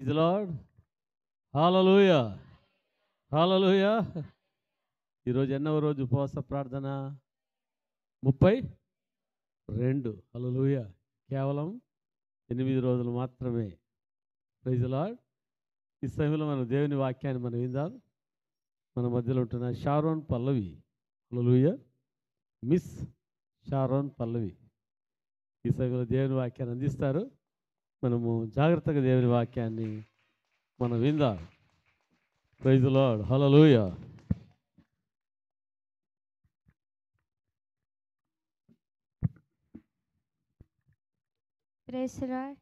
Praise Lord. Hallelujah. హల్లెలూయా. ఈరోజు ఎన్నవ రోజు ఉపవాస ప్రార్థన? 32. హల్లెలూయా. కేవలం 8 రోజులు మాత్రమే. Praise Lord. ఈ సమయంలో మనం దేవుని వాక్యాన్ని మనం విందాం. మన మధ్యలో ఉంటున్న షారోన్ పల్లవి. హల్లెలూయా. మిస్ షారోన్ పల్లవి ఈ సమయంలో దేవుని వాక్యాన్ని అందిస్తారు. మనము జాగ్రత్తగా దేవుని వాక్యాన్ని మనం విందాం. Praise Lord. Hallelujah. Praise the Lord.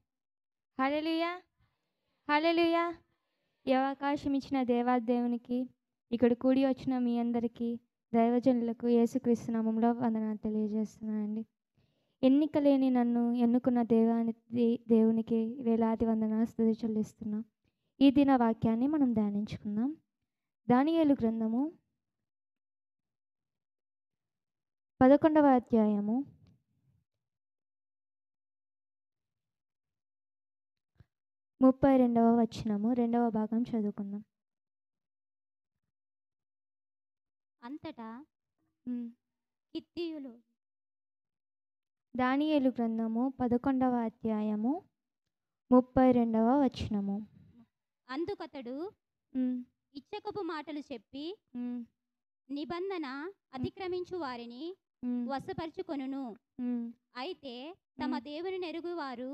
Hallelujah. Hallelujah. ఈ అవకాశం ఇచ్చిన దేవాదేవునికి, ఇక్కడ కూడి వచ్చిన మీ అందరికీ, దైవజనులకు యేసుక్రీస్తు నామములో వందనాలు తెలియజేస్తున్నానండి. ఎన్నిక లేని నన్ను ఎన్నుకున్న దేవునికి వేలాది వందనాలు స్తుతి చెల్లిస్తున్నాం. ఈ దిన వాక్యాన్ని మనం ధ్యానించుకుందాం. దానియేలు గ్రంథము 11వ అధ్యాయము 32వ వచనము 2వ భాగం చదువుకుందాం. అంతటా కిత్తీయులు దానియేలు గ్రంథము 11వ అధ్యాయము 32వ వచనము. అందుకతడు ఇచ్చకపు మాటలు చెప్పి నిబంధన అతిక్రమించు వారిని వశపరుచుకొనును. అయితే తమ దేవుని నెరుగు వారు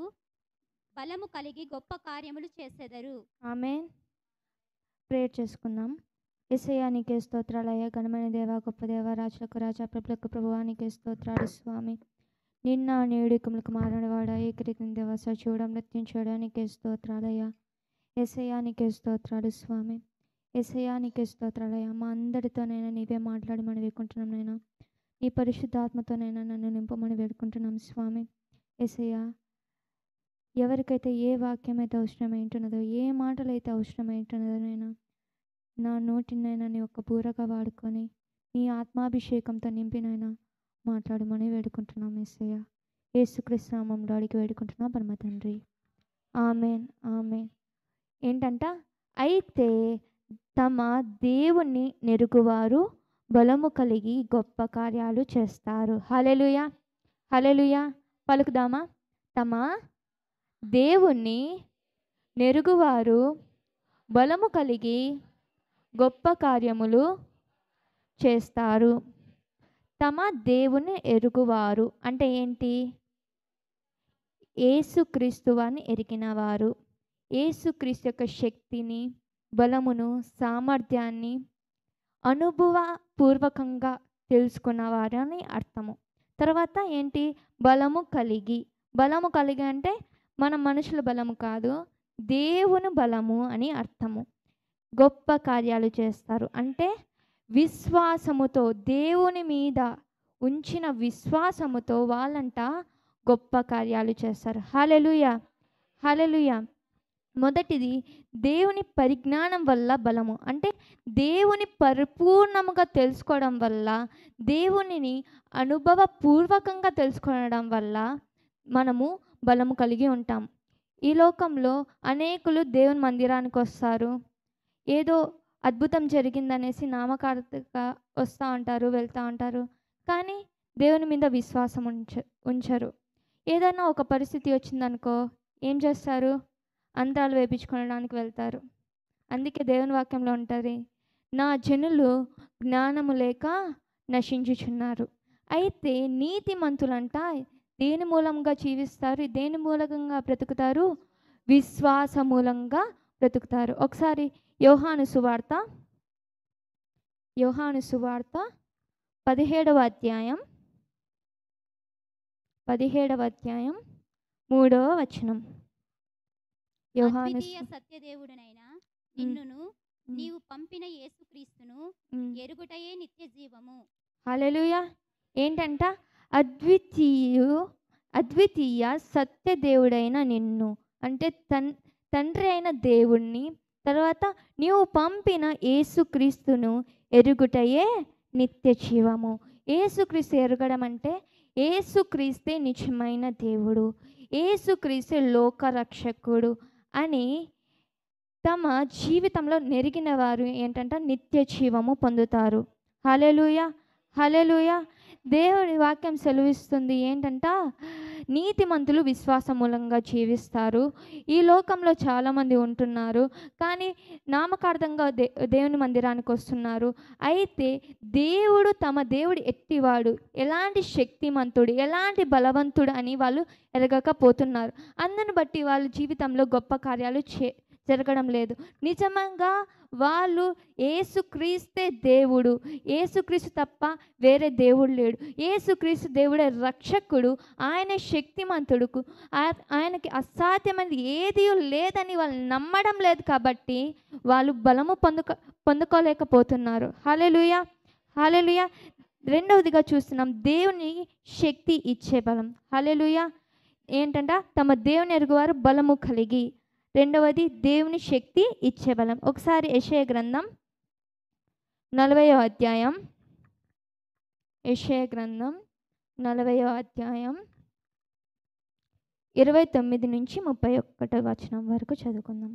బలము కలిగి గొప్ప కార్యములు చేసెదరు. ఆమేన్. ప్రేయర్ చేసుకుందాం. యేసయ్యా నీకే స్తోత్రాలయ్యా. ఘనమైన దేవా, గొప్ప దేవా, రాజులకు రాజా, ప్రభులకు ప్రభువా, నీకే స్తోత్రాలు స్వామి. నిన్న నేడు కుములకు మారనివాడా, ఏకరీతిని దేవా, సజీవుడా, మృత్యుంజయుడా, నీకే స్తోత్రాలయ్యా. యేసయ్యా నీకే స్తోత్రాలు స్వామి. యేసయ్యా నీకే స్తోత్రాలయ్యా. మా అందరితోనైనా నీవే మాట్లాడమని వేడుకుంటున్నాం నైనా. నీ పరిశుద్ధాత్మతోనైనా నన్ను నింపమని వేడుకుంటున్నాం స్వామి. యేసయ్యా, ఎవరికైతే ఏ వాక్యం అయితే అవసరమైంటున్నదో, ఏ మాటలు అయితే అవసరమైంటున్నదో నైనా, నా నోటినైనా నీ యొక్క బూరగా వాడుకొని నీ ఆత్మాభిషేకంతో నింపినైనా మాట్లాడమని వేడుకుంటున్నాం యేసయ్యా. యేసుక్రీస్తు నామములో అడిగి వేడుకుంటున్నాం పరమ తండ్రి. ఆమేన్. ఆమేన్. ఏంటంట? అయితే తమ దేవుణ్ణి నెరుగువారు బలము కలిగి గొప్ప కార్యాలు చేస్తారు. హల్లెలూయా. హల్లెలూయా. పలుకుదామా? తమ దేవుణ్ణి నెరుగువారు బలము కలిగి గొప్ప కార్యములు చేస్తారు. తమ దేవుని ఎరుగువారు అంటే ఏంటి? యేసుక్రీస్తు వారిని ఎరిగినవారు, యేసుక్రీస్తు యొక్క శక్తిని, బలమును, సామర్థ్యాన్ని అనుభవపూర్వకంగా తెలుసుకున్నవారు అని అర్థము. తర్వాత ఏంటి? బలము కలిగి. బలము కలిగి అంటే మన మనుషుల బలము కాదు, దేవుని బలము అని అర్థము. గొప్ప కార్యాలు చేస్తారు అంటే విశ్వాసముతో, దేవుని మీద ఉంచిన విశ్వాసముతో వాళ్ళంట గొప్ప కార్యాలు చేస్తారు. హల్లెలూయా. హల్లెలూయా. మొదటిది దేవుని పరిజ్ఞానం వల్ల బలము అంటే దేవుని పరిపూర్ణముగా తెలుసుకోవడం వల్ల, దేవునిని అనుభవపూర్వకంగా తెలుసుకోవడం వల్ల మనము బలము కలిగి ఉంటాం. ఈ లోకంలో అనేకులు దేవుని మందిరానికి వస్తారు, ఏదో అద్భుతం జరిగిందనేసి నామకార్థంగా వస్తూ ఉంటారు, వెళ్తూ ఉంటారు, కానీ దేవుని మీద విశ్వాసం ఉంచరు. ఏదైనా ఒక పరిస్థితి వచ్చిందనుకో ఏం చేస్తారు? అంతరాలు వేయించుకోవడానికి వెళ్తారు. అందుకే దేవుని వాక్యంలో ఉంటుంది, నా జనులు జ్ఞానము లేక నశించుచున్నారు. అయితే నీతిమంతులంట దేని మూలంగా జీవిస్తారు? దేని మూలంగా బ్రతుకుతారు? విశ్వాస మూలంగా బ్రతుకుతారు. ఒకసారి యోహాను సువార్త 17వ అధ్యాయం 3వ వచనం. అద్వితీయ సత్యదేవుడనైన నిన్నును నీవు పంపిన యేసుక్రీస్తును ఎరుగుటయే నిత్య జీవము. హల్లెలూయా. ఏంటంట? అద్వితీయ సత్యదేవుడైన నిన్ను అంటే తండ్రి అయిన దేవుణ్ణి, తర్వాత నీవు పంపిన యేసుక్రీస్తును ఎరుగుటయే నిత్య జీవము. యేసుక్రీస్తు ఎరగడం అంటే యేసుక్రీస్తే నిజమైన దేవుడు, యేసుక్రీస్తే లోకరక్షకుడు అని తమ జీవితంలో నెరిగిన వారు ఏంటంటే నిత్య జీవము పొందుతారు. హల్లెలూయా, హల్లెలూయా. దేవుడి వాక్యం సెలవిస్తుంది ఏంటంట, నీతిమంతులు విశ్వాసమూలంగా జీవిస్తారు. ఈ లోకంలో చాలామంది ఉంటున్నారు, కానీ నామకార్థంగా దేవుని మందిరానికి వస్తున్నారు. అయితే తమ దేవుడు ఎట్టివాడు, ఎలాంటి శక్తిమంతుడు, ఎలాంటి బలవంతుడు అని వాళ్ళు ఎరగకపోతున్నారు. అందుని బట్టి వాళ్ళ జీవితంలో గొప్ప కార్యాలు జరగడం లేదు. నిజంగా వాళ్ళు యేసుక్రీస్తే దేవుడు, యేసుక్రీస్తు తప్ప వేరే దేవుడు లేడు, యేసుక్రీస్తు దేవుడే రక్షకుడు, ఆయన శక్తిమంతుడు, ఆయనకి అసాధ్యమైనది ఏది లేదని వాళ్ళు నమ్మడం లేదు. కాబట్టి వాళ్ళు బలము పొందుకోలేకపోతున్నారు. హల్లెలూయా, హల్లెలూయా. రెండవదిగా చూస్తున్నాం దేవుని శక్తి ఇచ్చే బలం. హల్లెలూయా. ఏంటంట, తమ దేవుని ఎరుగువారు బలము కలిగి. రెండవది దేవుని శక్తి ఇచ్చే బలం. ఒకసారి యెషయా గ్రంథం 40వ అధ్యాయం, యెషయా గ్రంథం 40వ అధ్యాయం 29 నుంచి 31వ వచనం వరకు చదువుకుందాం.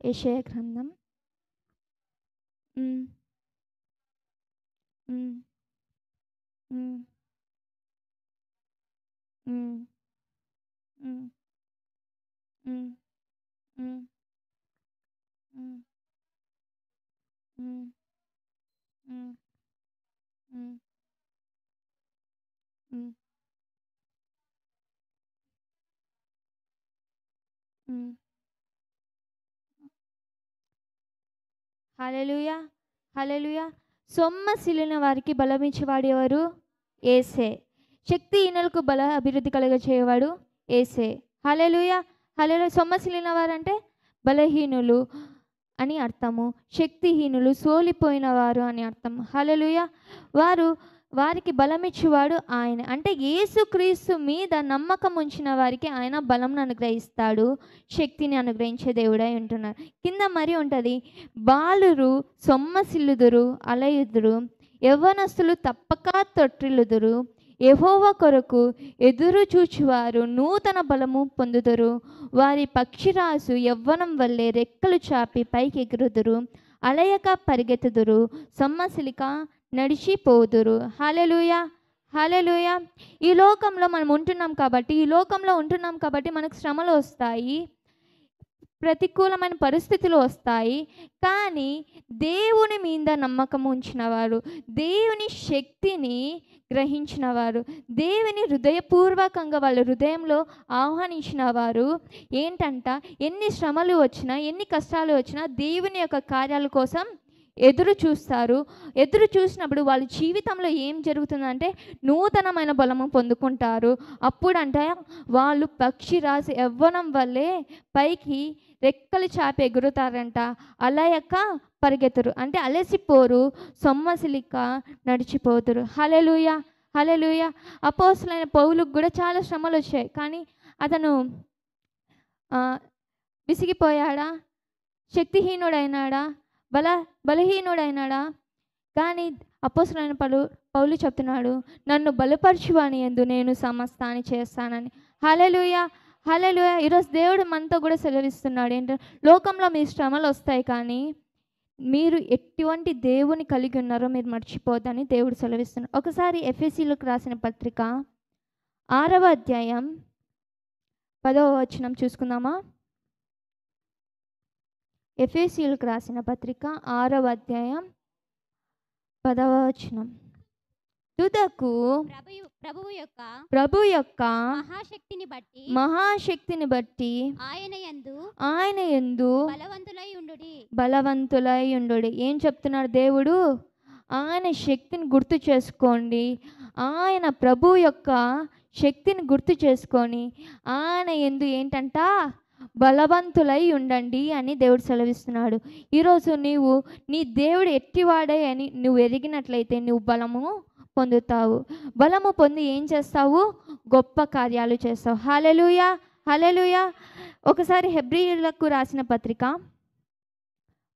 యెషయా గ్రంథం ఉమ్, ఉమ్, ఉమ్, ఉమ్, ఉమ్, ఉమ్, ఉమ్, ఉమ్, ఉమ్, ఉమ్, ఉమ్, ఉమ్, ఉమ్. హల్లెలూయా, హల్లెలూయా. సొమ్మసిలిన వారికి బలమిచ్చేవాడు ఎవరు? యేసే. శక్తిహీనులకు బల అభివృద్ధి కలుగజేయవాడు యేసే. హల్లెలూయా, హల్లెలూయా. సొమ్మసిలిన వారంటే బలహీనులు అని అర్థము, శక్తిహీనులు సోలిపోయిన వారు అని అర్థం. హల్లెలూయా. వారికి బలమిచ్చేవాడు ఆయన. అంటే యేసుక్రీస్తు మీద నమ్మకం ఉంచిన వారికి ఆయన బలంను అనుగ్రహిస్తాడు, శక్తిని అనుగ్రహించే దేవుడై ఉంటున్నారు. కింద మరి ఉంటుంది, బాలురు సొమ్మసిల్లుదురు, అలయుదురు, యవ్వనస్తులు తప్పక తొట్టిల్లుదురు, యెహోవా కొరకు ఎదురు చూచువారు నూతన బలము పొందుదురు, వారి పక్షిరాజు యవ్వనం వల్లే రెక్కలు చాపి పైకి ఎగురుదురు, అలయక పరిగెత్తుదురు, సొమ్మసిలిక నడిచిపోదురు. హల్లెలూయా, హల్లెలూయా. ఈ లోకంలో మనం ఉంటున్నాం కాబట్టి మనకు శ్రమలు వస్తాయి, ప్రతికూలమైన పరిస్థితులు వస్తాయి. కానీ దేవుని మీద నమ్మకం ఉంచిన వారు, దేవుని శక్తిని గ్రహించిన వారు, దేవుని హృదయపూర్వకంగా వాళ్ళ హృదయంలో ఆహ్వానించిన వారు ఏంటంట, ఎన్ని శ్రమలు వచ్చినా, ఎన్ని కష్టాలు వచ్చినా దేవుని యొక్క కార్యాల కోసం ఎదురు చూస్తారు. ఎదురు చూసినప్పుడు వాళ్ళ జీవితంలో ఏం జరుగుతుందంటే నూతనమైన బలము పొందుకుంటారు. అప్పుడంట వాళ్ళు పక్షిరాజు యవ్వనం వల్లే పైకి రెక్కలు చాపి ఎగురుతారంట, అలయక పరిగెత్తరు, అంటే అలసిపోరు, సొమ్మసిలిక నడిచిపోతురు. హల్లెలూయా, హల్లెలూయా. అపోస్తలుడైన పౌలుకు కూడా చాలా శ్రమలు వచ్చాయి, కానీ అతను విసిగిపోయాడా? శక్తిహీనుడైనాడా? బలహీనుడైనాడా? కానీ అపోస్తలుడైన పౌలు చెప్తున్నాడు, నన్ను బలపరచువాని యందు నేను సమస్తాన్ని చేస్తానని. హల్లెలూయా, హల్లెలూయా. ఈరోజు దేవుడు మనతో కూడా సెలవిస్తున్నాడు ఏంటంటే, లోకంలో మీ శ్రమలు వస్తాయి, కానీ మీరు ఎటువంటి దేవుని కలిగి ఉన్నారో మీరు మర్చిపోద్దని దేవుడు సెలవిస్తున్నాడు. ఒకసారి ఎఫెసీయులకు రాసిన పత్రిక 6వ అధ్యాయం 10వ వచనం చూసుకుందామా? ఎఫెసీయులకు రాసిన పత్రిక 6వ అధ్యాయం 10వ వచనం. తుదకు ప్రభు యొక్క మహాశక్తిని బట్టి ఆయన యందు బలవంతులై ఉండుడి. ఏం చెప్తున్నాడు దేవుడు? ఆయన శక్తిని గుర్తు చేసుకోండి, ఆయన ప్రభు యొక్క శక్తిని గుర్తు చేసుకొని ఆయన యందు ఏంటంట బలవంతులై ఉండండి అని దేవుడు సెలవిస్తున్నాడు. ఈరోజు నీ దేవుడు ఎట్టివాడే అని నువ్వు ఎరిగినట్లయితే నువ్వు బలము పొందుతావు. బలము పొంది ఏం చేస్తావు? గొప్ప కార్యాలు చేస్తావు. హల్లెలూయా, హల్లెలూయా. ఒకసారి హెబ్రీయులకు రాసిన పత్రిక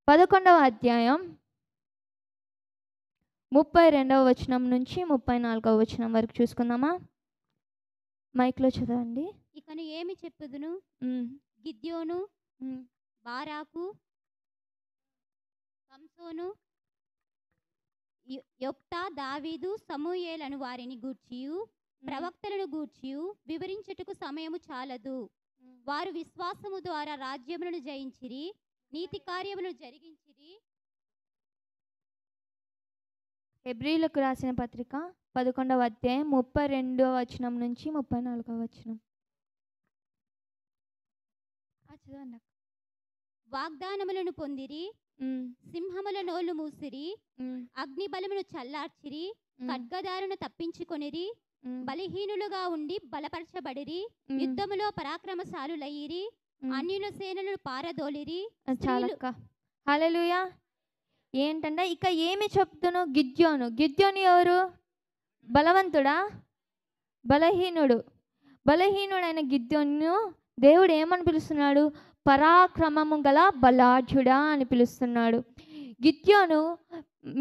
11వ అధ్యాయం 32వ వచనం నుంచి 34వ వచనం వరకు చూసుకుందామా? మైక్లో చదవండి. ఇకను ఏమి చెప్పుదును? గిద్యోను బారాకు, సంసోను, యొప్తా, దావీదు, సమూయేలను వారిని గూర్చియు ప్రవక్తలను గూర్చియు వివరించుటకు సమయము చాలదు. వారు విశ్వాసము ద్వారా రాజ్యములను జయించిరి, నీతి కార్యములను జరిగించిరి. హెబ్రీలకు రాసిన పత్రిక 11వ అధ్యాయం 32వ వచనం నుంచి 34వ వచనం. చదవండి. వాగ్దానములను పొందిరి, సింహముల నోళ్లు మూసిరి, అగ్ని బలమును చల్లార్చిరి, ఖడ్గదారును తప్పించుకొనిరి, బలహీనులుగా ఉండి బలపరచబడిరి, యుద్ధములో పరాక్రమశాలులయ్యిరి, అన్యుల సేనలను పారదోలిరి. చాలక్క. హల్లెలూయా. ఏంటంటే ఇక ఏమి చెప్తును? గిద్యోను ఎవరు? బలవంతుడా? బలహీనుడైన గిద్యోను దేవుడు ఏమని పిలుస్తున్నాడు? పరాక్రమము గల బలాఢ్యుడా అని పిలుస్తున్నాడు. గిద్యోను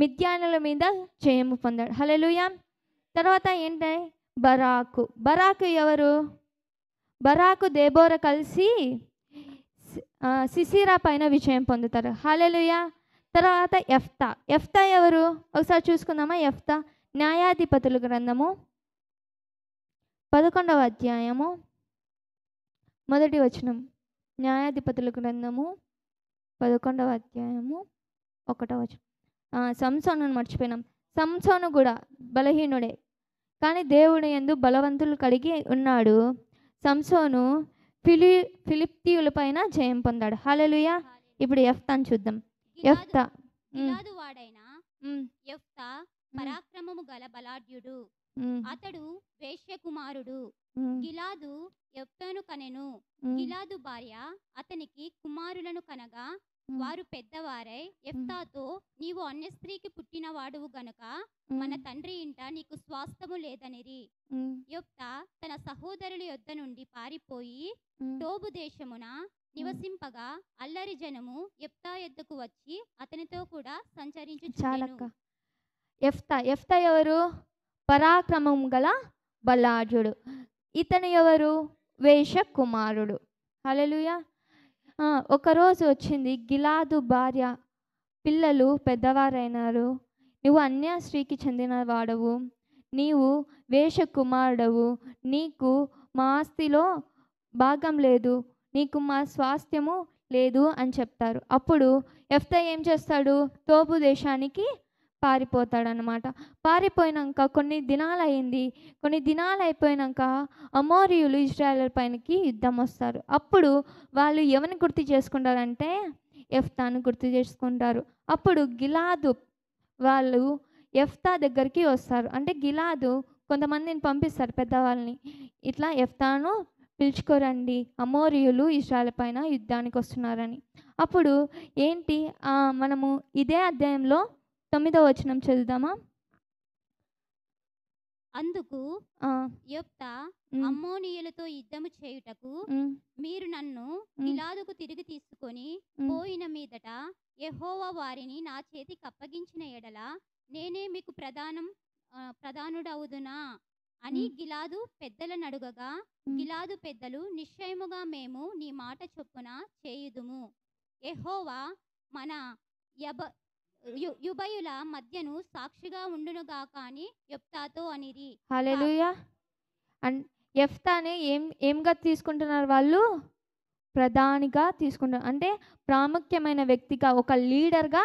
మిద్యానుల మీద జయము పొందాడు. హల్లెలూయా. తర్వాత ఏంటి? బరాకు ఎవరు? బరాకు దెబోరా కలిసి సిసిరా పైన విజయం పొందుతారు. హల్లెలూయా. తర్వాత యెఫ్తా ఎవరు? ఒకసారి చూసుకుందామా. యెఫ్తా న్యాయాధిపతుల గ్రంథము 11వ అధ్యాయము 1వ వచనం. న్యాయాధిపతుల గ్రంథము 11వ అధ్యాయము 1వ వచనం. సంసోనును మర్చిపోయినాం. సంసోను కూడా బలహీనుడే, కానీ దేవుడు యందు బలవంతులు కలిగి ఉన్నాడు. సంసోను ఫిలిష్తీయుల పైన జయం పొందాడు. హల్లెలూయా. ఇప్పుడు యెఫ్తాను చూద్దాం. యెఫ్తా గిలాదు వాడైన యెఫ్తా పరాక్రమము గల బలాఢ్యుడు. అతడు వేశ్య కుమారుడు. గిలాదు యెఫ్తాను కనెను. గిలాదు భార్య అతనికి కుమారులను కనగా వారు పెద్దవారై యెఫ్తాతో, నీవు అన్య స్త్రీకి పుట్టినవాడువు గనుక మన తండ్రి ఇంట నీకు స్వాస్థ్యము లేదనిరి. యెఫ్తా తన సహోదరుల యొద్ద నుండి పారిపోయి టోబు దేశమున నివసింపగా అల్లరి జనము యెఫ్తా యొద్దకు వచ్చి అతనితో కూడా సంచరించుచుండెను. యెఫ్తా ఎవరు? పరాక్రమం గల బలాఢ్యుడు. ఇతను ఎవరు? వేశ్య కుమారుడు. హల్లెలూయా. ఒకరోజు వచ్చింది, గిలాదు భార్య పిల్లలు పెద్దవారైనారు, నువ్వు అన్య స్త్రీకి చెందిన వాడవు, నీవు వేశ్య కుమారుడవు, నీకు మా ఆస్తిలో భాగం లేదు, నీకు మా స్వాస్థ్యము లేదు అని చెప్తారు. అప్పుడు యెఫ్తా ఏం చేస్తాడు? తోబు దేశానికి పారిపోతాడనమాట. పారిపోయినాక కొన్ని దినాలు అయిపోయినాక అమోరీయులు ఇశ్రాయేలు పైనకి యుద్ధం వస్తారు. అప్పుడు వాళ్ళు ఎవరిని గుర్తు చేసుకుంటారంటే యెఫ్తాను గుర్తు చేసుకుంటారు. అప్పుడు గిలాదు వాళ్ళు యెఫ్తా దగ్గరికి వస్తారు. అంటే గిలాదు కొంతమందిని పంపిస్తారు, పెద్దవాళ్ళని, ఇట్లా యెఫ్తాను పిలుచుకోరండి, అమోరీయులు ఇశ్రాయేలు పైన యుద్ధానికి వస్తున్నారని. అప్పుడు ఏంటి, మనము ఇదే అధ్యాయంలో 9వ వచనం చదువుదామా. అందుకు యెఫ్తా అమ్మోనీయులతో యుద్ధము చేయుటకు మీరు నన్ను గిలాదుకు తిరిగి తీసుకొని పోయిన మీదట యెహోవా వారిని నా చేతికి అప్పగించిన ఎడల నేనే మీకు ప్రధానుడవుదునా అని గిలాదు పెద్దలను అడుగగా, గిలాదు పెద్దలు, నిశ్చయముగా మేము నీ మాట చొప్పున చేయుదుము, యెహోవా మన యుబయుల మధ్యను సాక్షిగా ఉండునుగాక అని యెఫ్తాతో అనిరి. హల్లెలూయా. యెఫ్తాని ఏంగా తీసుకుంటున్నారు? వాళ్ళు ప్రధానిగా తీసుకుంటున్నారు, అంటే ప్రాముఖ్యమైన వ్యక్తిగా, ఒక లీడర్గా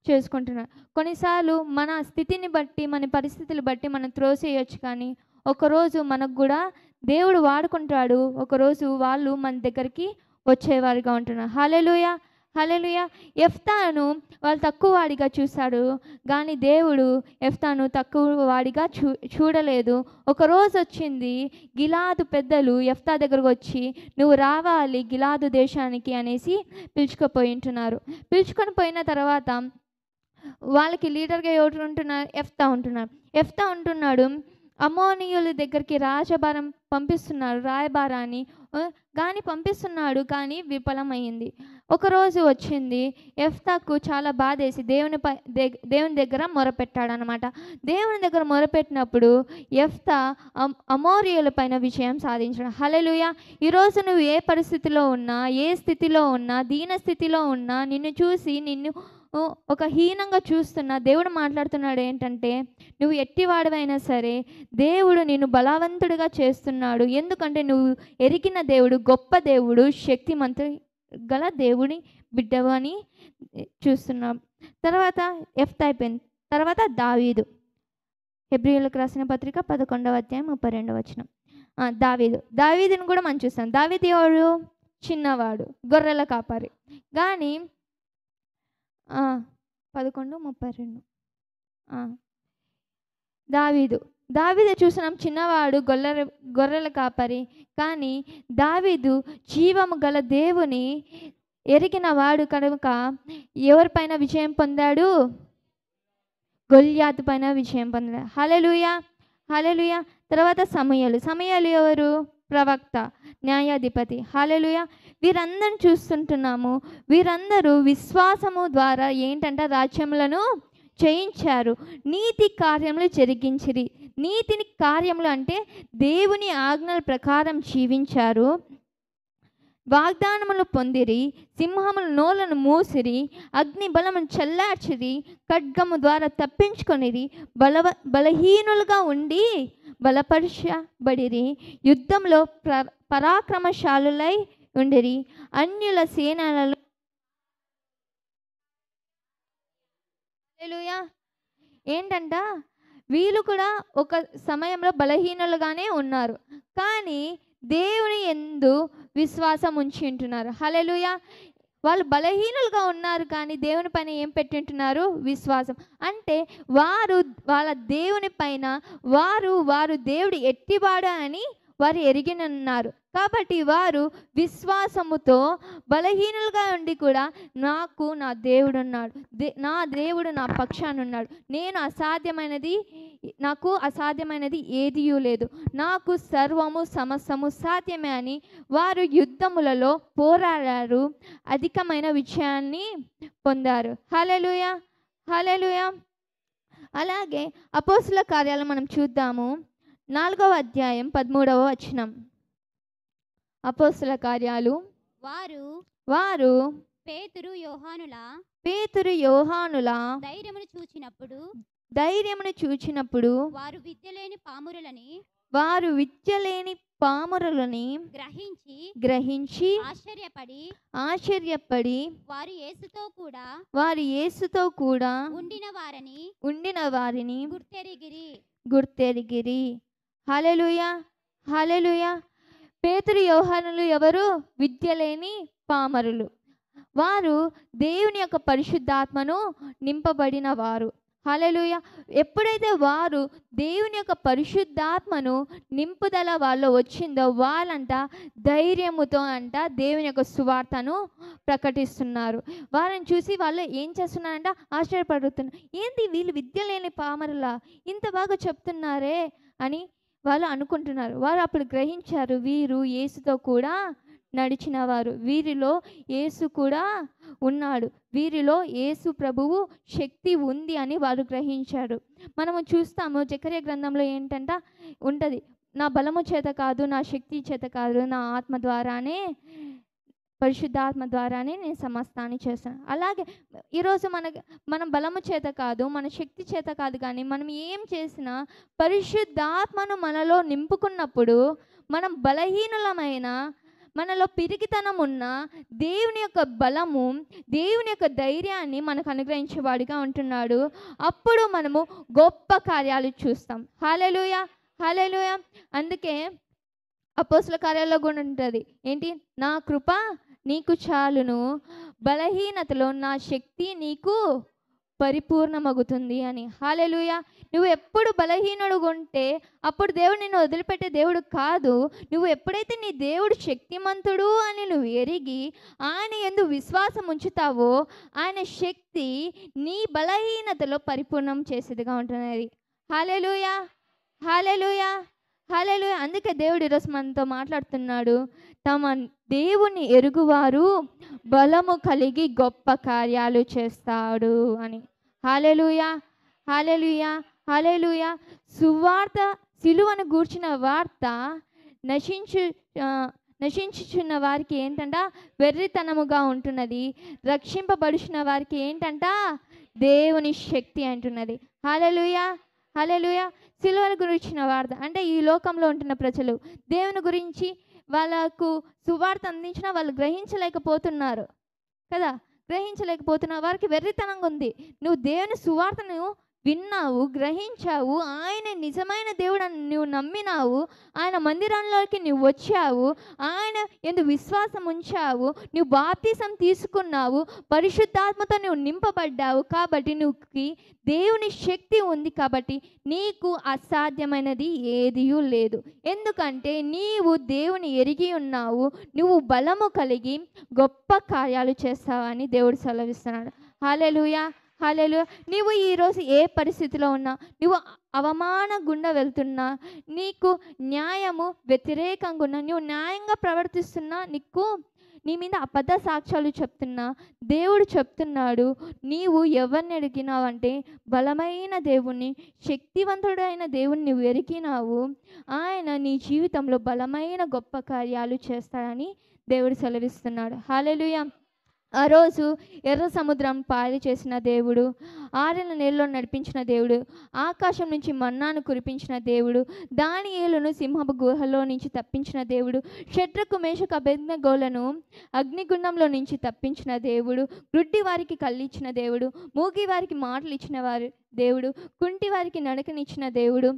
చేసుకుంటున్నారు. కొన్నిసార్లు మన స్థితిని బట్టి, మన పరిస్థితులు బట్టి మనం త్రోసేయచ్చు, కానీ ఒకరోజు మనకు కూడా దేవుడు వాడుకుంటాడు. ఒకరోజు వాళ్ళు మన దగ్గరికి వచ్చేవారిగా ఉంటున్నారు. హల్లెలూయా. హల్లెలూయా. యెఫ్తాను వాళ్ళు తక్కువ వాడిగా చూశాడు, కానీ దేవుడు యెఫ్తాను తక్కువ వాడిగా చూడలేదు. ఒకరోజు వచ్చింది, గిలాదు పెద్దలు యెఫ్తా దగ్గరకు వచ్చి, నువ్వు రావాలి గిలాదు దేశానికి అనేసి పిలుచుకొని పోయిన తర్వాత వాళ్ళకి లీడర్గా ఎవరు ఉంటున్నారు? యెఫ్తా ఉంటున్నాడు. అమ్మోనీయుల దగ్గరికి రాజభారం పంపిస్తున్నాడు రాయబారాన్ని, కానీ పంపిస్తున్నాడు, కానీ విఫలమైంది. ఒకరోజు వచ్చింది, యెఫ్తాకు చాలా బాధేసి దేవుని దగ్గర మొరపెట్టాడనమాట. దేవుని దగ్గర మొరపెట్టినప్పుడు యెఫ్తా అమోరీయుల పైన విజయం సాధించాడు. హల్లెలూయా. ఈరోజు నువ్వు ఏ పరిస్థితిలో ఉన్నా, ఏ స్థితిలో ఉన్నా, దీన స్థితిలో ఉన్నా, నిన్ను చూసి నిన్ను ఒక హీనంగా చూస్తున్నా దేవుడు మాట్లాడుతున్నాడు ఏంటంటే, నువ్వు ఎట్టివాడవైనా సరే దేవుడు నిన్ను బలవంతుడిగా చేస్తున్నాడు. ఎందుకంటే నువ్వు ఎరిగిన దేవుడు గొప్ప దేవుడు, శక్తిమంతు గల దేవుని బిడ్డవు అని చూస్తున్నాం. తర్వాత యెఫ్తా అయిపోయింది. తర్వాత దావీదు. హెబ్రీయులకు రాసిన పత్రిక 11వ అధ్యాయం 32వ వచనం. దావీదుని కూడా మనం చూస్తాం. దావీదు ఎవరు? చిన్నవాడు, గొర్రెల కాపరి. కానీ 11:32 దావీదు చూసినాం, చిన్నవాడు, గొర్రెల కాపరి. కానీ దావీదు జీవము గల దేవుని ఎరిగిన వాడు కనుక ఎవరిపైన విజయం పొందాడు? గొల్యాతు పైన విజయం పొందాడు. హల్లెలూయా, హల్లెలూయా. తర్వాత సమూయేలు ఎవరు? ప్రవక్త, న్యాయాధిపతి. హల్లెలూయా. వీరందరిని చూస్తుంటున్నాము. వీరందరూ విశ్వాసము ద్వారా ఏంటంటే రాజ్యములను జయించారు, నీతి కార్యములు జరిగించిరి. నీతిని కార్యములు అంటే దేవుని ఆజ్ఞల ప్రకారం జీవించారు, వాగ్దానములు పొందిరి, సింహముల నోలను మూసిరి, అగ్ని బలమును చల్లార్చిరి, ఖడ్గము ద్వారా తప్పించుకొనిరి, బలహీనులుగా ఉండి బలపరచబడిరి, యుద్ధంలో పరాక్రమశాలులై ఉండిరి, అన్యుల సేనలలో. హల్లెలూయా. ఏంటంట, వీళ్ళు కూడా ఒక సమయంలో బలహీనులుగానే ఉన్నారు, కానీ దేవుని యందు విశ్వాసం ఉంచి ఉంటున్నారు. హల్లెలూయా. వాళ్ళు బలహీనులుగా ఉన్నారు, కానీ దేవుని పైన ఏం పెట్టింటున్నారు? విశ్వాసం. అంటే వాళ్ళ దేవుని పైన వారు దేవుడు ఎట్టివాడు అని వారు ఎరిగినున్నారు. కాబట్టి వారు విశ్వాసముతో బలహీనులుగా ఉండి కూడా నాకు నా దేవుడు ఉన్నాడు, నా దేవుడు నా పక్షాన ఉన్నాడు, నాకు అసాధ్యమైనది ఏదియూ లేదు, నాకు సర్వము సమస్తము సాధ్యమే అని వారు యుద్ధములలో పోరాడారు, అధికమైన విజయాన్ని పొందారు. హల్లెలూయా, హల్లెలూయా. అలాగే అపోస్తుల కార్యాలు మనం చూద్దాము. 4వ అధ్యాయం 13వ వచనం. అపోస్తుల కార్యాలు. వారు పేతురు యోహానుల ధైర్యమును చూచినప్పుడు వారు విద్యలేని పామరులని గ్రహించి ఆశ్చర్యపడి వారు యేసుతో కూడా ఉండిన వారిని గుర్తెరిగిరి. హల్లెలూయా, హల్లెలూయా. పేతురు యోహానులు ఎవరు? విద్యలేని పామరులు. వారు దేవుని యొక్క పరిశుద్ధాత్మను నింపబడిన వారు. హల్లెలూయా. ఎప్పుడైతే వారు దేవుని యొక్క పరిశుద్ధాత్మను నింపుదల వాళ్ళు వచ్చిందో వాళ్ళంట ధైర్యముతో దేవుని యొక్క సువార్తను ప్రకటిస్తున్నారు. వారిని చూసి వాళ్ళు ఏం చేస్తున్నారంట? ఆశ్చర్యపడుతున్నారు. ఏంటి వీళ్ళు విద్య లేని పామరులా ఇంత బాగా చెప్తున్నారే అని వాళ్ళు అనుకుంటున్నారు. వారు అప్పుడు గ్రహించారు, వీరు యేసుతో కూడా నడిచిన వారు, వీరిలో యేసు కూడా ఉన్నాడు, వీరిలో యేసు ప్రభువు శక్తి ఉంది అని వారు గ్రహించారు. మనము చూస్తాము జకర్యా గ్రంథంలో ఏంటంట ఉంటుంది, నా బలము చేత కాదు, నా శక్తి చేత కాదు, నా ఆత్మ ద్వారానే, పరిశుద్ధాత్మ ద్వారానే నేను సమస్తాన్ని చేస్తాను. అలాగే ఈరోజు మనం బలము చేత కాదు, మన శక్తి చేత కాదు, కానీ మనం ఏం చేసినా పరిశుద్ధాత్మను మనలో నింపుకున్నప్పుడు మనం బలహీనులమైన, మనలో పిరికితనం ఉన్న దేవుని యొక్క బలము, దేవుని యొక్క ధైర్యాన్ని మనకు అనుగ్రహించేవాడిగా ఉంటున్నాడు. అప్పుడు మనము గొప్ప కార్యాలు చూస్తాం. హల్లెలూయా, హల్లెలూయా. అందుకే అపోస్తుల కార్యాల్లో కూడా ఉంటుంది ఏంటి? నా కృప నీకు చాలును, బలహీనతలో నా శక్తి నీకు పరిపూర్ణమగుతుంది అని. హల్లెలూయా. నువ్వు ఎప్పుడు బలహీనుడుగా ఉంటే అప్పుడు దేవుడు నిన్ను వదిలిపెట్టే దేవుడు కాదు. నువ్వు ఎప్పుడైతే నీ దేవుడు శక్తిమంతుడు అని నువ్వు ఎరిగి ఆయన యందు విశ్వాసం ఉంచుతావో ఆయన శక్తి నీ బలహీనతలో పరిపూర్ణం చేసేదిగా ఉంటున్నది. హల్లెలూయా, హల్లెలూయా, హల్లెలూయా. అందుకే దేవుడు ఈరోజు మనతో మాట్లాడుతున్నాడు. తమ దేవుని ఎరుగువారు బలము కలిగి గొప్ప కార్యాలు చేస్తాడు అని. హల్లెలూయా, హల్లెలూయా, హల్లెలూయా. సువార్త, సిలువను గూర్చిన వార్త నశించుచున్న వారికి ఏంటంట వెర్రితనముగా ఉంటున్నది, రక్షింపబడుచున్న వారికి ఏంటంట దేవుని శక్తి అంటున్నది. హల్లెలూయా, హల్లెలూయా. సిలువను గురించిన వార్త అంటే ఈ లోకంలో ఉంటున్న ప్రజలు దేవుని గురించి వాళ్ళకు సువార్త అందించినా వాళ్ళు గ్రహించలేకపోతున్నారు కదా. గ్రహించలేకపోతున్న వారికి వెర్రితనంగా ఉంది. నువ్వు దేవుని సువార్తను విన్నావు, గ్రహించావు, ఆయన నిజమైన దేవుడు అని నువ్వు నమ్మినావు, ఆయన మందిరంలోకి నువ్వు వచ్చావు, ఆయన ఎందుకు విశ్వాసం ఉంచావు, నువ్వు బాప్తిసం తీసుకున్నావు, పరిశుద్ధాత్మతో నువ్వు నింపబడ్డావు. కాబట్టి నువ్వు దేవుని శక్తి ఉంది కాబట్టి నీకు అసాధ్యమైనది ఏదీ లేదు. ఎందుకంటే నీవు దేవుని ఎరిగి ఉన్నావు, నువ్వు బలము కలిగి గొప్ప కార్యాలు చేస్తావని దేవుడు సెలవిస్తున్నాడు. హల్లెలూయా, హల్లెలూయా. నీవు ఈరోజు ఏ పరిస్థితిలో ఉన్నా, నువ్వు అవమాన గుండా వెళ్తున్నా, నీకు న్యాయము వ్యతిరేకంగా ఉన్నా, నువ్వు న్యాయంగా ప్రవర్తిస్తున్నా, నీ మీద అబద్ధ సాక్ష్యాలు చెప్తున్నా, దేవుడు చెప్తున్నాడు నీవు ఎవరిని అడిగినావంటే బలమైన దేవుణ్ణి, శక్తివంతుడైన దేవుణ్ణి నువ్వు ఎరిగినావు, ఆయన నీ జీవితంలో బలమైన గొప్ప కార్యాలు చేస్తాడని దేవుడు సెలవిస్తున్నాడు. హల్లెలూయా. ఆ రోజు ఎర్ర సముద్రం పాలి చేసిన దేవుడు, ఆరిన నీళ్ళలో నడిపించిన దేవుడు, ఆకాశం నుంచి మన్నాను కురిపించిన దేవుడు, దానియేలును సింహపు గుహలో నుంచి తప్పించిన దేవుడు, షడ్రకు మేషకు అబేద్నెగోలను అగ్నిగుండంలో నుంచి తప్పించిన దేవుడు, గ్రుడ్డి వారికి కళ్ళిచ్చిన దేవుడు, మూగి వారికి మాటలు ఇచ్చిన వారు దేవుడు, కుంటి వారికి నడకనిచ్చిన దేవుడు,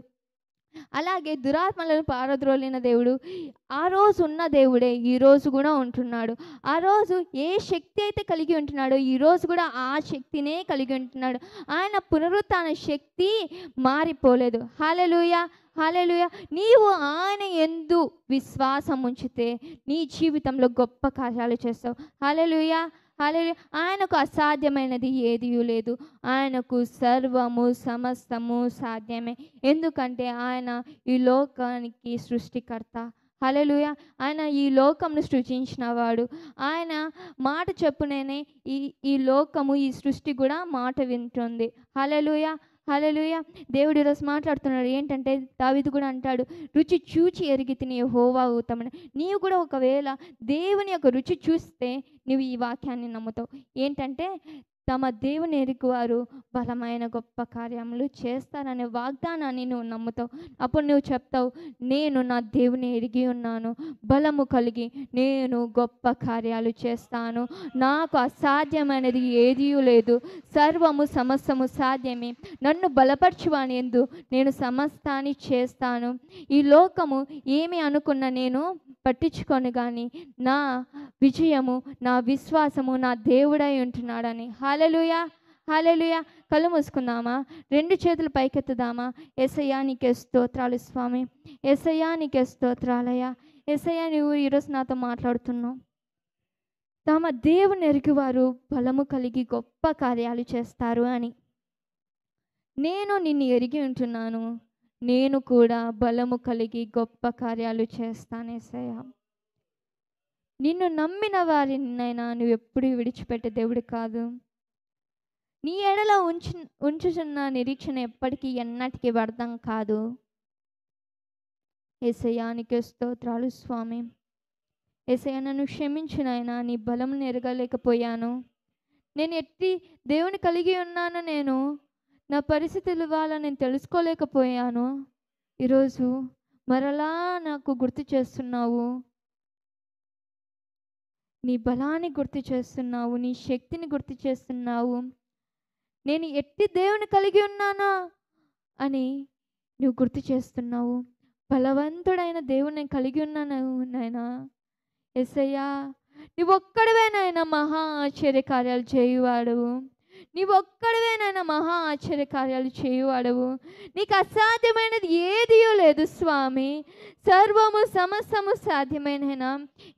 అలాగే దురాత్మలను పారద్రోలిన దేవుడు. ఆ రోజు ఉన్న దేవుడే ఈరోజు కూడా ఉంటున్నాడు. ఆ రోజు ఏ శక్తి అయితే కలిగి ఉంటున్నాడో ఈరోజు కూడా ఆ శక్తినే కలిగి ఉంటున్నాడు. ఆయన పునరుత్థాన శక్తి మారిపోలేదు. హల్లెలూయా, హల్లెలూయా. నీవు ఆయన యందు విశ్వాసం ఉంచితే నీ జీవితంలో గొప్ప కార్యాలు చేస్తావు. హల్లెలూయా, హల్లెలూయా. ఆయనకు అసాధ్యమైనది ఏదీ లేదు. ఆయనకు సర్వము సమస్తము సాధ్యమే. ఎందుకంటే ఆయన ఈ లోకానికి సృష్టికర్త. హల్లెలూయా. ఆయన ఈ లోకంను సృజించినవాడు. ఆయన మాట చెప్పునేనే ఈ లోకము, ఈ సృష్టి కూడా మాట వింటుంది. హల్లెలూయా, హల్లెలూయా. దేవుడు ఈరోజు మాట్లాడుతున్నాడు. ఏంటంటే దావీదు కూడా అంటాడు, రుచి చూచి ఎరిగి తిని యెహోవా ఉత్తముడు. నీవు కూడా ఒకవేళ దేవుని యొక్క రుచి చూస్తే నువ్వు ఈ వాక్యాన్ని నమ్ముతావు. ఏంటంటే తమ దేవుని ఎరుగువారు బలమైన గొప్ప కార్యములు చేస్తారనే వాగ్దానాన్ని నువ్వు నమ్ముతావు. అప్పుడు నువ్వు చెప్తావు, నేను నా దేవుని ఎరిగి ఉన్నాను, బలము కలిగి నేను గొప్ప కార్యాలు చేస్తాను, నాకు అసాధ్యమైనది ఏదీ లేదు, సర్వము సమస్తము సాధ్యమే, నన్ను బలపరచువాని యందు నేను సమస్తాన్ని చేస్తాను. ఈ లోకము ఏమి అనుకున్నా నేను పట్టించుకొని కానీ నా విజయము, నా విశ్వాసము నా దేవుడై ఉంటున్నాడని. హల్లెలూయా, హల్లెలూయా. కళ్ళు మూసుకుందామా, రెండు చేతులు పైకెత్తుదామా. యేసయ్యా నీకే స్తోత్రాలు స్వామి, యేసయ్యా నీకే స్తోత్రాలయ్యా. యేసయ్యా నువ్వు ఈరోజు నాతో మాట్లాడుతున్నావు. తమ దేవుని ఎరుగువారు బలము కలిగి గొప్ప కార్యాలు చేస్తారు అని. నేను నిన్ను ఎరిగి ఉంటున్నాను, నేను కూడా బలము కలిగి గొప్ప కార్యాలు చేస్తాను యేసయ్యా. నిన్ను నమ్మిన వారినైనా నువ్వు ఎప్పుడు విడిచిపెట్టే దేవుడు కాదు. నీ ఎడల ఉంచుచున్న నిరీక్షణ ఎప్పటికీ ఎన్నటికీ వ్యర్థం కాదు. యేసయ్యా నీకే స్తోత్రాలు స్వామి. యేసయ్యా నన్ను క్షమించు నాయనా, నీ బలమును ఎరగలేకపోయాను. నేను ఎట్టి దేవుని కలిగి ఉన్నాను, నేను నా పరిస్థితుల వల్ల నేను తెలుసుకోలేకపోయాను. ఈరోజు మరలా నాకు గుర్తు చేస్తున్నావు, నీ బలాన్ని గుర్తు చేస్తున్నావు, నీ శక్తిని గుర్తు చేస్తున్నావు. నేను ఎట్టి దేవుని కలిగి ఉన్నానా అని నువ్వు గుర్తు చేస్తున్నావు. బలవంతుడైన దేవుని కలిగి ఉన్నాను నాయనా. యేసయ్యా నువ్వు ఒక్కడివే నాయనా మహా ఆశ్చర్య కార్యాలు చేయువాడవు. నీవు ఒక్కడివే నాయనా మహా ఆశ్చర్య కార్యాలు చేయువాడవు. నీకు అసాధ్యమైనది ఏదీ లేదు స్వామి. సర్వము సమస్తము సాధ్యమైననా.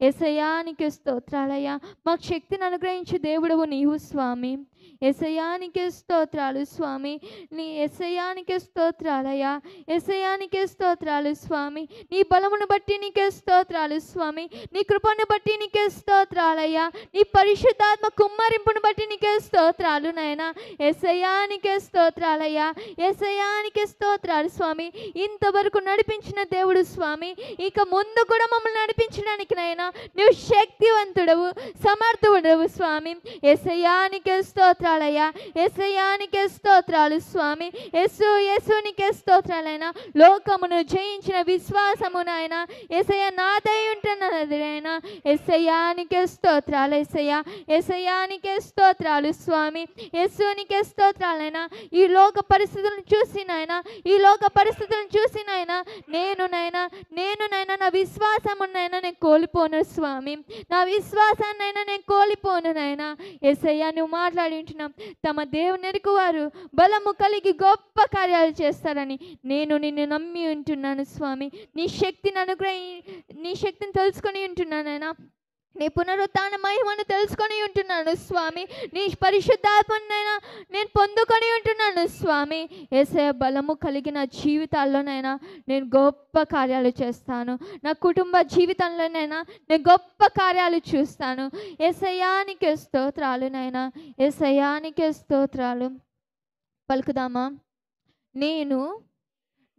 యేసయ్యా నీకు స్తోత్రాలయ్యా. మాకు శక్తిని అనుగ్రహించే దేవుడవు నీవు స్వామి. యేసయ్యానికే స్తోత్రాలు స్వామి. నీ యేసయ్యానికే స్తోత్రాలయ్యా. యేసయ్యానికే స్తోత్రాలు స్వామి. నీ బలమును బట్టి నీకే స్తోత్రాలు స్వామి. నీ కృపను బట్టి నీకే స్తోత్రాలయ్యా. నీ పరిశుద్ధాత్మ కుమ్మరింపును బట్టి నీకే స్తోత్రాలు నాయనా. యేసయ్యానికే స్తోత్రాలయ్యా. యేసయ్యానికే స్తోత్రాలు స్వామి. ఇంతవరకు నడిపించిన దేవుడు స్వామి, ఇక ముందు కూడా మమ్మల్ని నడిపించడానికి నాయనా నువ్వు శక్తివంతుడవు, సమర్థుడవు స్వామి. యేసయ్యానికే స్తోత్రాలయ్యా. యేసయ్యానికే స్తోత్రాలు స్వామి. యేసునికే స్తోత్రాలైనా. లోకమును జయించిన విశ్వాసము నాయన యేసయ్య నాదై ఉంటున్నది నాయన. యేసయ్యానికే స్తోత్రాలు యేసయ్యా. యేసయ్యానికే స్తోత్రాలు స్వామి. యేసునికే స్తోత్రాలైనా. ఈ లోక పరిస్థితులను చూసి నాయన, ఈ లోక పరిస్థితులను చూసి నాయన నేను నా విశ్వాసమునైనా నేను కోల్పోను స్వామి. నా విశ్వాసాన్నైనా నేను కోల్పోను నాయన. యేసయ్యా నువ్వు మాట్లాడి ఉంటున్నాం, తమ దేవుని ఎరుగు వారు బలము కలిగి గొప్ప కార్యాలు చేస్తారని నేను నిన్ను నమ్మి ఉంటున్నాను స్వామి. నీ శక్తిని తెలుసుకొని ఉంటున్నానైనా. నీ పునరుత్థాన మహిమను తెలుసుకొని ఉంటున్నాను స్వామి. నీ పరిశుద్ధాత్మనైనా నేను పొందుకొని ఉంటున్నాను స్వామి. యేసయ్య బలము కలిగిన జీవితాల్లోనైనా నేను గొప్ప కార్యాలు చేస్తాను. నా కుటుంబ జీవితంలోనైనా నేను గొప్ప కార్యాలు చూస్తాను. యేసయ్యానికే స్తోత్రాలు నాయనా. యేసయ్యానికే స్తోత్రాలు. పలుకుదామా? నేను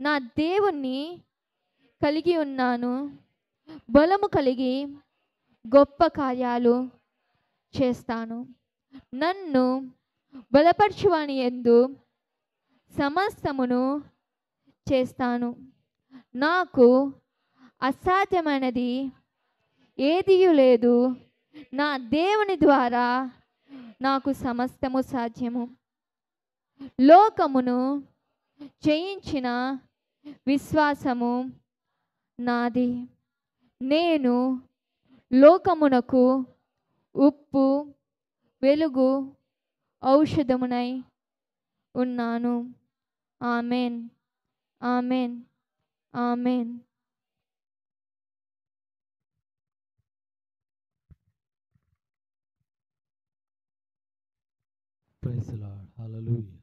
నా దేవుణ్ణి కలిగి ఉన్నాను, బలము కలిగి గొప్ప కార్యాలు చేస్తాను. నన్ను బలపరచువాని యందు సమస్తమును చేస్తాను. నాకు అసాధ్యమైనది ఏదియూ లేదు. నా దేవుని ద్వారా నాకు సమస్తము సాధ్యము. లోకమును జయించిన విశ్వాసము నాది. నేను లోకమునకు ఉప్పు, వెలుగు, ఔషధమునై ఉన్నాను. Amen, amen, amen. Praise the Lord. Hallelujah.